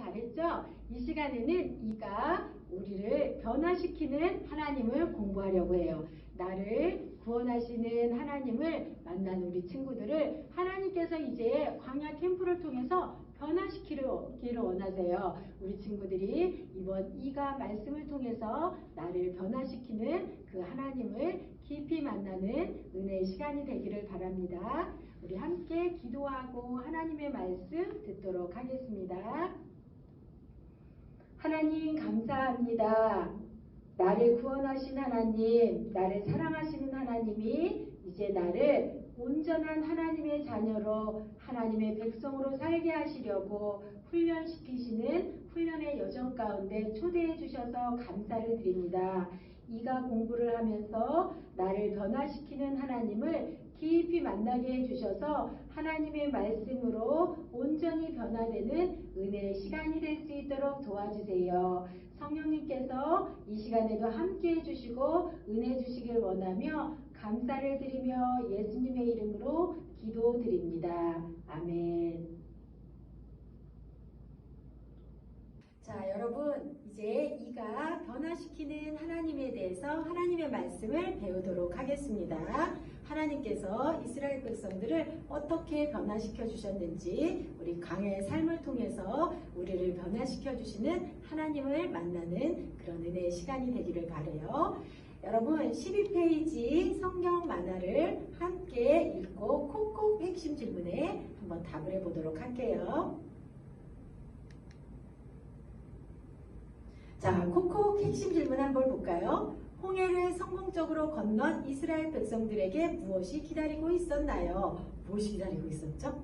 잘했죠? 이 시간에는 이가 우리를 변화시키는 하나님을 공부하려고 해요. 나를 구원하시는 하나님을 만난 우리 친구들을 하나님께서 이제 광야 캠프를 통해서 변화시키기를 원하세요. 우리 친구들이 이번 이가 말씀을 통해서 나를 변화시키는 그 하나님을 깊이 만나는 은혜의 시간이 되기를 바랍니다. 우리 함께 기도하고 하나님의 말씀 듣도록 하겠습니다. 하나님 감사합니다. 나를 구원하신 하나님, 나를 사랑하시는 하나님이 이제 나를 온전한 하나님의 자녀로 하나님의 백성으로 살게 하시려고 훈련시키시는 훈련의 여정 가운데 초대해 주셔서 감사를 드립니다. 이가 공부를 하면서 나를 변화시키는 하나님을 깊이 만나게 해주셔서 하나님의 말씀으로 온전히 변화되는 은혜의 시간이 될 수 있도록 도와주세요. 성령님께서 이 시간에도 함께 해주시고 은혜 주시길 원하며 감사를 드리며 예수님의 이름으로 기도드립니다. 아멘. 자, 여러분 이제 이가 변화시키는 하나님에 대해서 하나님의 말씀을 배우도록 하겠습니다. 하나님께서 이스라엘 백성들을 어떻게 변화시켜 주셨는지 우리 광야의 삶을 통해서 우리를 변화시켜 주시는 하나님을 만나는 그런 은혜의 시간이 되기를 바라요. 여러분 12페이지 성경 만화를 함께 읽고 콕콕 핵심 질문에 한번 답을 해보도록 할게요. 자, 콕콕 핵심 질문 한번 볼까요? 홍해를 성공적으로 건넌 이스라엘 백성들에게 무엇이 기다리고 있었나요? 무엇이 기다리고 있었죠?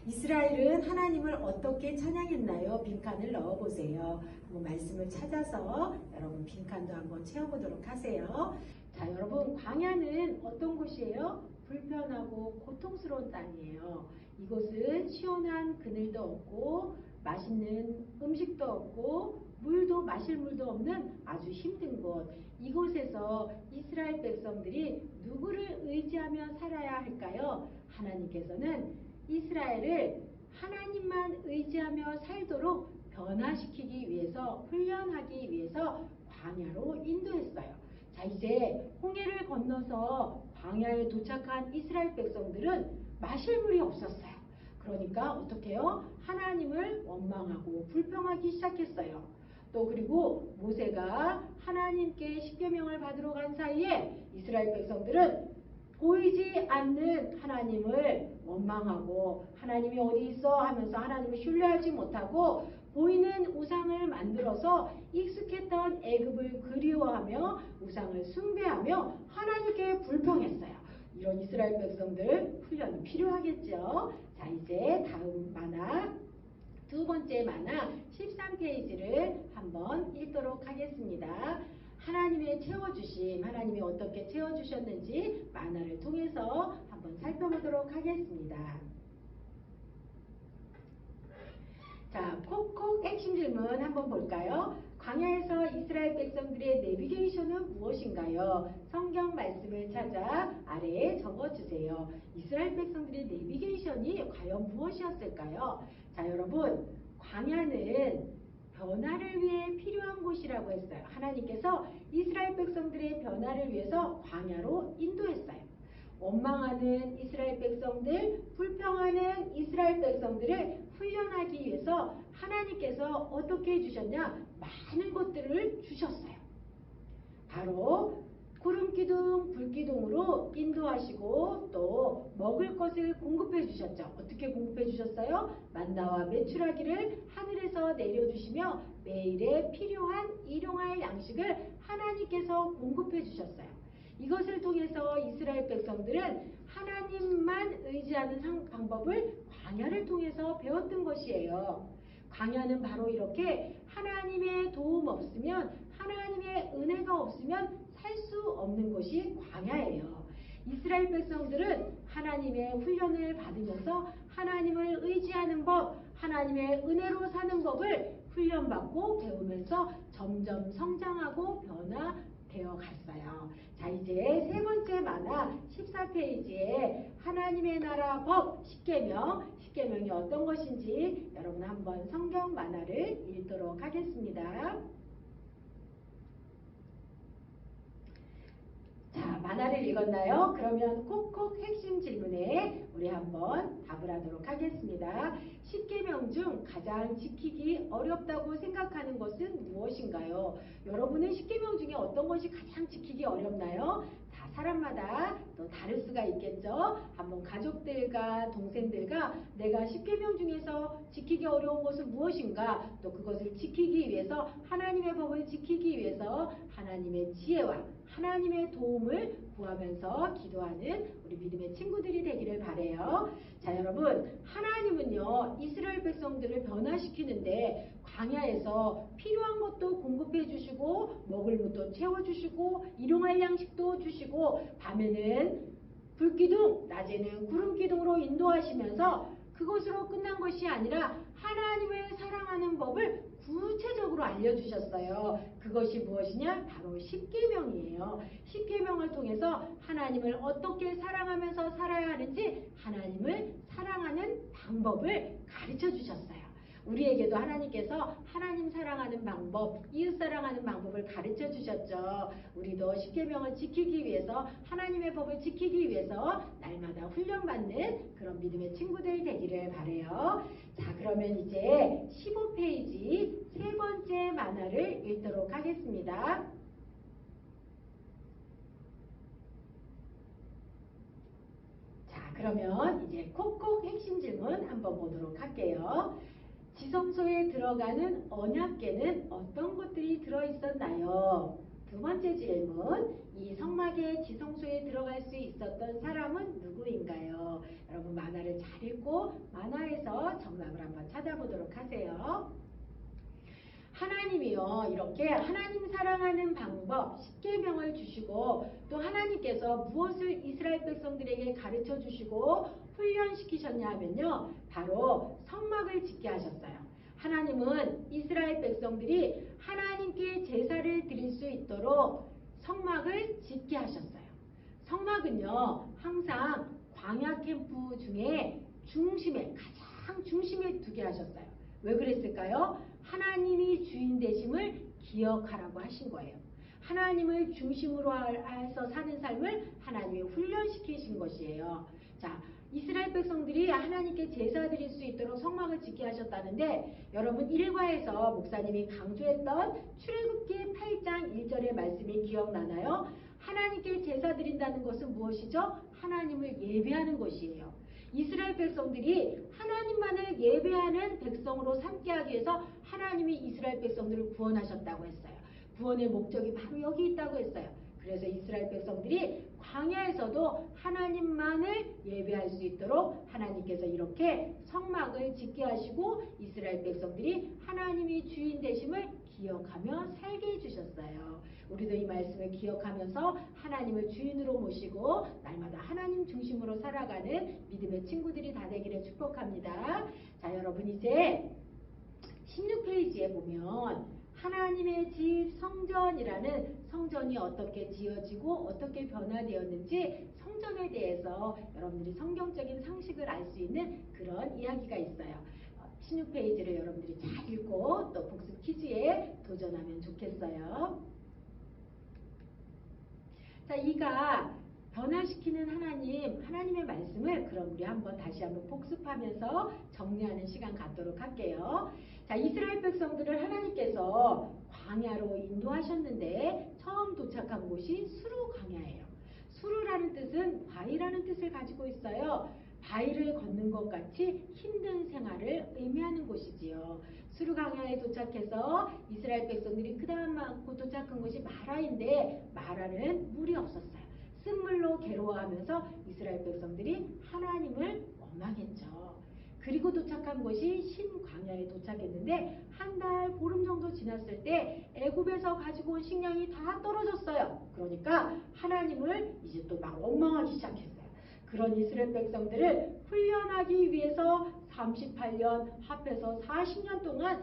이스라엘은 하나님을 어떻게 찬양했나요? 빈칸을 넣어보세요. 한번 말씀을 찾아서 여러분 빈칸도 한번 채워보도록 하세요. 자, 여러분 광야는 어떤 곳이에요? 불편하고 고통스러운 땅이에요. 이곳은 시원한 그늘도 없고 맛있는 음식도 없고 물도 마실 물도 없는 아주 힘든 곳. 이곳에서 이스라엘 백성들이 누구를 의지하며 살아야 할까요? 하나님께서는 이스라엘을 하나님만 의지하며 살도록 변화시키기 위해서 훈련하기 위해서 광야로 인도했어요. 자, 이제 홍해를 건너서 광야에 도착한 이스라엘 백성들은 마실 물이 없었어요. 그러니까 어떻게 해요? 하나님을 원망하고 불평하기 시작했어요. 또 그리고 모세가 하나님께 십계명을 받으러 간 사이에 이스라엘 백성들은 보이지 않는 하나님을 원망하고 하나님이 어디 있어 하면서 하나님을 신뢰하지 못하고 보이는 우상을 만들어서 익숙했던 애굽을 그리워하며 우상을 숭배하며 하나님께 불평했어요. 이런 이스라엘 백성들 훈련이 필요하겠죠. 자, 이제 다음 만화 두 번째 만화 13페이지를 한번 읽도록 하겠습니다. 하나님의 채워주심, 하나님이 어떻게 채워주셨는지 만화를 통해서 한번 살펴보도록 하겠습니다. 자, 콕콕 핵심 질문 한번 볼까요? 광야에서 이스라엘 백성들의 내비게이션은 무엇인가요? 성경 말씀을 찾아 아래에 적어주세요. 이스라엘 백성들의 내비게이션이 과연 무엇이었을까요? 자, 여러분 광야는 변화를 위해 필요한 곳이라고 했어요. 하나님께서 이스라엘 백성들의 변화를 위해서 광야로 인도했어요. 원망하는 이스라엘 백성들, 불평하는 이스라엘 백성들을 훈련하기 위해서 하나님께서 어떻게 해주셨냐? 많은 것들을 주셨어요. 바로 구름기둥, 불기둥으로 인도하시고 또 먹을 것을 공급해 주셨죠. 어떻게 공급해 주셨어요? 만나와 메추라기를 하늘에서 내려주시며 매일에 필요한 일용할 양식을 하나님께서 공급해 주셨어요. 이것을 통해서 이스라엘 백성들은 하나님만 의지하는 방법을 광야를 통해서 배웠던 것이에요. 광야는 바로 이렇게 하나님의 도움 없으면, 하나님의 은혜가 없으면 살 수 없는 곳이 광야예요. 이스라엘 백성들은 하나님의 훈련을 받으면서 하나님을 의지하는 법, 하나님의 은혜로 사는 법을 훈련받고 배우면서 점점 성장하고 변화되어 갔어요. 자, 이제 세 번째 만화 만화 14페이지에 하나님의 나라 법 10계명이 어떤 것인지 여러분 한번 성경 만화를 읽도록 하겠습니다. 자, 만화를 읽었나요? 그러면 콕콕 핵심 질문에 우리 한번 답을 하도록 하겠습니다. 10계명 중 가장 지키기 어렵다고 생각하는 것은 무엇인가요? 여러분은 10계명 중에 어떤 것이 가장 지키기 어렵나요? 다 사람마다 또 다를 수가 있겠죠. 한번 가족들과 동생들과 내가 10계명 중에서 지키기 어려운 것은 무엇인가, 또 그것을 지키기 위해서 하나님의 법을 지키기 위해서 하나님의 지혜와 하나님의 도움을 구하면서 기도하는 우리 믿음의 친구들이 되기를 바라요. 자, 여러분, 하나님은요 이스라엘 백성들을 변화시키는데 광야에서 필요한 것도 공급해 주시고 먹을 것도 채워주시고 일용할 양식도 주시고 밤에는 불기둥 낮에는 구름기둥으로 인도하시면서 그것으로 끝난 것이 아니라 하나님을 사랑하는 법을 구체적으로 알려주셨어요. 그것이 무엇이냐? 바로 10계명이에요. 10계명을 통해서 하나님을 어떻게 사랑하면서 살아야 하는지 하나님을 사랑하는 방법을 가르쳐 주셨어요. 우리에게도 하나님께서 하나님 사랑하는 방법, 이웃 사랑하는 방법을 가르쳐 주셨죠. 우리도 10계명을 지키기 위해서 하나님의 법을 지키기 위해서 날마다 훈련받는 그런 믿음의 친구들 되기를 바라요. 자, 그러면 이제 15페이지 세 번째 만화를 읽도록 하겠습니다. 자, 그러면 이제 콕콕 핵심 질문 한번 보도록 할게요. 지성소에 들어가는 언약궤는 어떤 것들이 들어있었나요? 두 번째 질문, 이 성막의 지성소에 들어갈 수 있었던 사람은 누구인가요? 여러분 만화를 잘 읽고 만화에서 정답을 한번 찾아보도록 하세요. 하나님이요 이렇게 하나님 사랑하는 방법 10계명을 주시고 또 하나님께서 무엇을 이스라엘 백성들에게 가르쳐 주시고 훈련시키셨냐 하면요 바로 성막을 짓게 하셨어요. 하나님은 이스라엘 백성들이 하나님께 제사를 드릴 수 있도록 성막을 짓게 하셨어요. 성막은요 항상 광야 캠프 중에 가장 중심에 두게 하셨어요. 왜 그랬을까요? 하나님이 주인 되심을 기억하라고 하신 거예요. 하나님을 중심으로 해서 사는 삶을 하나님이 훈련시키신 것이에요. 자, 이스라엘 백성들이 하나님께 제사 드릴 수 있도록 성막을 짓게 하셨다는데 여러분 1과에서 목사님이 강조했던 출애굽기 8장 1절의 말씀이 기억나나요? 하나님께 제사 드린다는 것은 무엇이죠? 하나님을 예배하는 것이에요. 이스라엘 백성들이 하나님만을 예배하는 백성으로 삼게 하기 위해서 하나님이 이스라엘 백성들을 구원하셨다고 했어요. 구원의 목적이 바로 여기 있다고 했어요. 그래서 이스라엘 백성들이 광야에서도 하나님만을 예배할 수 있도록 하나님께서 이렇게 성막을 짓게 하시고 이스라엘 백성들이 하나님이 주인 되심을 기억하며 살게 해주셨어요. 우리도 이 말씀을 기억하면서 하나님을 주인으로 모시고 날마다 하나님 중심으로 살아가는 믿음의 친구들이 다 되기를 축복합니다. 자, 여러분 이제 16페이지에 보면 하나님의 집 성전이라는 성전이 어떻게 지어지고 어떻게 변화되었는지 성전에 대해서 여러분들이 성경적인 상식을 알 수 있는 그런 이야기가 있어요. 16페이지를 여러분들이 잘 읽고 또 복습 퀴즈에 도전하면 좋겠어요. 자, 이가 변화시키는 하나님의 말씀을 그럼 우리 다시 한번 복습하면서 정리하는 시간 갖도록 할게요. 자, 이스라엘 백성들을 하나님께서 광야로 인도하셨는데 처음 도착한 곳이 수르 광야예요. 수르라는 뜻은 바위라는 뜻을 가지고 있어요. 바위를 걷는 것 같이 힘든 생활을 의미하는 곳이지요. 수르 광야에 도착해서 이스라엘 백성들이 그 다음 도착한 곳이 마라인데 마라는 물이 없었어요. 쓴물로 괴로워하면서 이스라엘 백성들이 하나님을 원망했죠. 그리고 도착한 곳이 신광야에 도착했는데 한 달 보름 정도 지났을 때 애굽에서 가지고 온 식량이 다 떨어졌어요. 그러니까 하나님을 이제 또 막 원망하기 시작했어요. 그런 이스라엘 백성들을 훈련하기 위해서 38년 합해서 40년 동안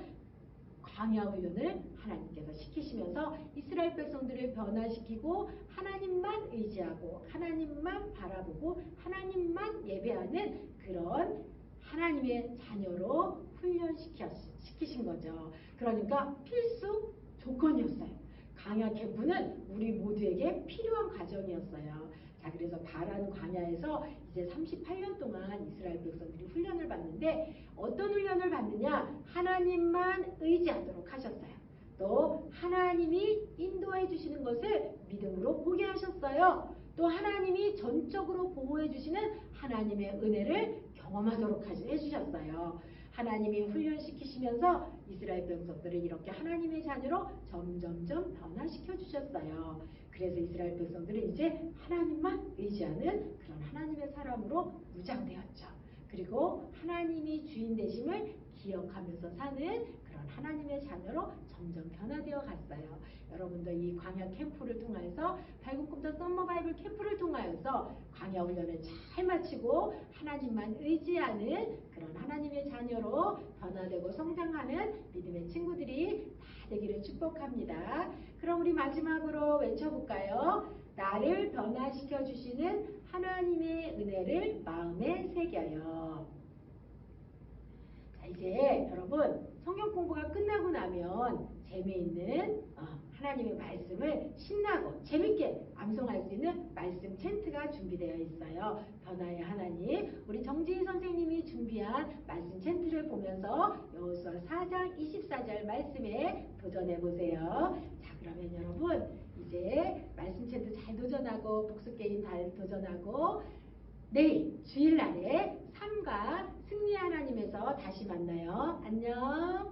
광야 훈련을 하나님께서 시키시면서 이스라엘 백성들을 변화시키고 하나님만 의지하고 하나님만 바라보고 하나님만 예배하는 그런 하나님의 자녀로 훈련시키신 거죠. 그러니까 필수 조건이었어요. 광야 캠프는 우리 모두에게 필요한 과정이었어요. 자, 그래서 바란 광야에서 이제 38년 동안 이스라엘 백성들이 훈련을 받는데 어떤 훈련을 받느냐? 하나님만 의지하도록 하셨어요. 또 하나님이 인도해 주시는 것을 믿음으로 보게 하셨어요. 또 하나님이 전적으로 보호해 주시는 하나님의 은혜를 경험하도록 해주셨어요. 하나님이 훈련시키시면서 이스라엘 백성들을 이렇게 하나님의 자녀로 점점점 변화시켜 주셨어요. 그래서 이스라엘 백성들은 이제 하나님만 의지하는 그런 하나님의 사람으로 무장되었죠. 그리고 하나님이 주인 되심을 기억하면서 사는 그런 하나님의 자녀로 점점 변화되어 갔어요. 여러분도 이 광야 캠프를 통해서 발굽꿈터 썸머 바이블 캠프를 통하여서 광야 훈련을 잘 마치고 하나님만 의지하는 그런 하나님의 자녀로 변화되고 성장하는 믿음의 친구들이 다 되기를 축복합니다. 그럼 우리 마지막으로 외쳐볼까요? 나를 변화시켜 주시는 하나님의 은혜를 마음에 새겨요. 자, 이제 여러분 성경 공부가 끝나고 나면 재미있는 하나님의 말씀을 신나고 재밌게 암송할 수 있는 말씀 챈트가 준비되어 있어요. 변화의 하나님, 우리 정지희 선생님이 준비한 말씀 챈트를 보면서 여호수아 4장 24절 말씀에 도전해 보세요. 자, 그러면 여러분 이제 말씀 챈트 잘 도전하고 복습 게임 잘 도전하고 내일 주일날에 삶과 승리의 하나님에서 다시 만나요. 안녕.